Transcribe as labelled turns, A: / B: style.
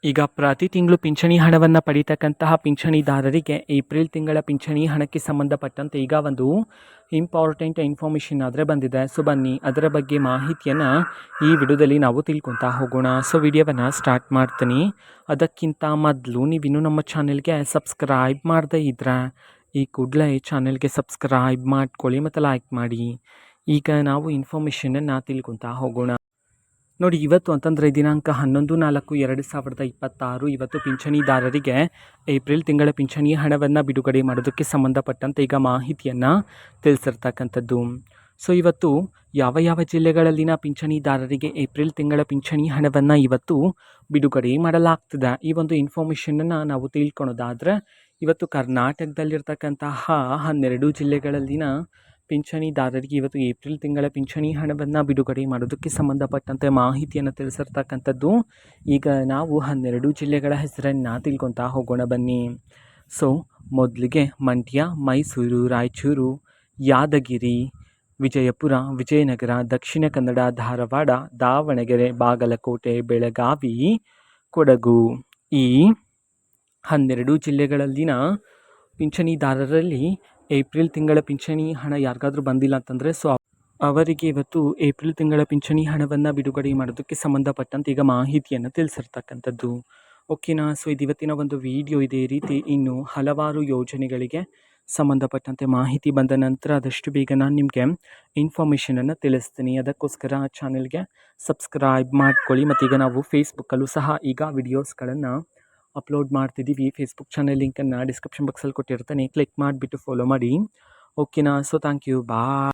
A: ಈಗ ಪ್ರತಿ ತಿಂಗಳು ಪಿಂಚಣಿ ಹಣವನ್ನು ಪಡೀತಕ್ಕಂತಹ ಪಿಂಚಣಿದಾರರಿಗೆ ಏಪ್ರಿಲ್ ತಿಂಗಳ ಪಿಂಚಣಿ ಹಣಕ್ಕೆ ಸಂಬಂಧಪಟ್ಟಂತೆ ಈಗ ಒಂದು ಇಂಪಾರ್ಟೆಂಟ್ ಇನ್ಫಾರ್ಮೇಷನ್ ಆದರೆ ಬಂದಿದೆ. ಸೊ ಬನ್ನಿ ಅದರ ಬಗ್ಗೆ ಮಾಹಿತಿಯನ್ನು ಈ ವಿಡಿಯೋದಲ್ಲಿ ನಾವು ತಿಳ್ಕೊತಾ ಹೋಗೋಣ. ಸೊ ವಿಡಿಯೋವನ್ನು ಸ್ಟಾರ್ಟ್ ಮಾಡ್ತೀನಿ. ಅದಕ್ಕಿಂತ ಮೊದಲು ನೀವಿನ್ನೂ ನಮ್ಮ ಚಾನೆಲ್ಗೆ ಸಬ್ಸ್ಕ್ರೈಬ್ ಮಾಡದೇ ಇದ್ರೆ ಈ ಕೂಡಲೇ ಚಾನೆಲ್ಗೆ ಸಬ್ಸ್ಕ್ರೈಬ್ ಮಾಡ್ಕೊಳ್ಳಿ ಮತ್ತು ಲೈಕ್ ಮಾಡಿ. ಈಗ ನಾವು ಇನ್ಫಾರ್ಮೇಷನನ್ನು ತಿಳ್ಕೊತಾ ಹೋಗೋಣ. ನೋಡಿ, ಇವತ್ತು ಅಂತಂದರೆ ದಿನಾಂಕ 11/4/2026 ಇವತ್ತು ಪಿಂಚಣಿದಾರರಿಗೆ ಏಪ್ರಿಲ್ ತಿಂಗಳ ಪಿಂಚಣಿ ಹಣವನ್ನು ಬಿಡುಗಡೆ ಮಾಡೋದಕ್ಕೆ ಸಂಬಂಧಪಟ್ಟಂತೆ ಈಗ ಮಾಹಿತಿಯನ್ನು ತಿಳಿಸಿರ್ತಕ್ಕಂಥದ್ದು. ಸೊ ಇವತ್ತು ಯಾವ ಯಾವ ಜಿಲ್ಲೆಗಳಲ್ಲಿನ ಪಿಂಚಣಿದಾರರಿಗೆ ಏಪ್ರಿಲ್ ತಿಂಗಳ ಪಿಂಚಣಿ ಹಣವನ್ನು ಇವತ್ತು ಬಿಡುಗಡೆ ಮಾಡಲಾಗ್ತದೆ, ಈ ಒಂದು ಇನ್ಫಾರ್ಮೇಷನನ್ನು ನಾವು ತಿಳ್ಕೊಳೋದಾದರೆ ಇವತ್ತು ಕರ್ನಾಟಕದಲ್ಲಿರ್ತಕ್ಕಂತಹ 12 ಜಿಲ್ಲೆಗಳಲ್ಲಿನ ಪಿಂಚಣಿದಾರರಿಗೆ ಇವತ್ತು ಏಪ್ರಿಲ್ ತಿಂಗಳ ಪಿಂಚಣಿ ಹಣವನ್ನು ಬಿಡುಗಡೆ ಮಾಡೋದಕ್ಕೆ ಸಂಬಂಧಪಟ್ಟಂತೆ ಮಾಹಿತಿಯನ್ನು ತಿಳಿಸಿರ್ತಕ್ಕಂಥದ್ದು. ಈಗ ನಾವು 12 ಜಿಲ್ಲೆಗಳ ಹೆಸರನ್ನು ತಿಳ್ಕೊತಾ ಹೋಗೋಣ ಬನ್ನಿ. ಸೊ ಮೊದಲಿಗೆ ಮಂಡ್ಯ, ಮೈಸೂರು, ರಾಯಚೂರು, ಯಾದಗಿರಿ, ವಿಜಯಪುರ, ವಿಜಯನಗರ, ದಕ್ಷಿಣ ಕನ್ನಡ, ಧಾರವಾಡ, ದಾವಣಗೆರೆ, ಬಾಗಲಕೋಟೆ, ಬೆಳಗಾವಿ, ಕೊಡಗು ಈ 12 ಜಿಲ್ಲೆಗಳಲ್ಲಿನ ಪಿಂಚಣಿದಾರರಲ್ಲಿ ಏಪ್ರಿಲ್ ತಿಂಗಳ ಪಿಂಚಣಿ ಹಣ ಯಾರಿಗಾದ್ರೂ ಬಂದಿಲ್ಲ ಅಂತಂದರೆ ಸೊ ಅವರಿಗೆ ಇವತ್ತು ಏಪ್ರಿಲ್ ತಿಂಗಳ ಪಿಂಚಣಿ ಹಣವನ್ನು ಬಿಡುಗಡೆ ಮಾಡೋದಕ್ಕೆ ಸಂಬಂಧಪಟ್ಟಂತೆ ಈಗ ಮಾಹಿತಿಯನ್ನು ತಿಳಿಸಿರ್ತಕ್ಕಂಥದ್ದು. ಓಕೆನಾ. ಸೊ ಇದು ಇವತ್ತಿನ ಒಂದು ವಿಡಿಯೋ. ಇದೇ ರೀತಿ ಇನ್ನು ಹಲವಾರು ಯೋಜನೆಗಳಿಗೆ ಸಂಬಂಧಪಟ್ಟಂತೆ ಮಾಹಿತಿ ಬಂದ ನಂತರ ಆದಷ್ಟು ಬೇಗ ನಾನು ನಿಮಗೆ ಇನ್ಫಾರ್ಮೇಷನನ್ನು ತಿಳಿಸ್ತೀನಿ. ಅದಕ್ಕೋಸ್ಕರ ಚಾನೆಲ್ಗೆ ಸಬ್ಸ್ಕ್ರೈಬ್ ಮಾಡ್ಕೊಳ್ಳಿ. ಮತ್ತು ಈಗ ನಾವು ಫೇಸ್ಬುಕ್ಕಲ್ಲೂ ಸಹ ಈಗ ವಿಡಿಯೋಸ್ಗಳನ್ನು ಅಪ್ಲೋಡ್ ಮಾಡ್ತಿದ್ದೀವಿ. ಫೇಸ್ಬುಕ್ ಚಾನಲ್ ಲಿಂಕನ್ನು ಡಿಸ್ಕ್ರಿಪ್ಷನ್ ಬಾಕ್ಸಲ್ಲಿ ಕೊಟ್ಟಿರ್ತಾನೆ, ಕ್ಲಿಕ್ ಮಾಡಿಬಿಟ್ಟು ಫಾಲೋ ಮಾಡಿ. ಓಕೆನಾ. So thank you, bye.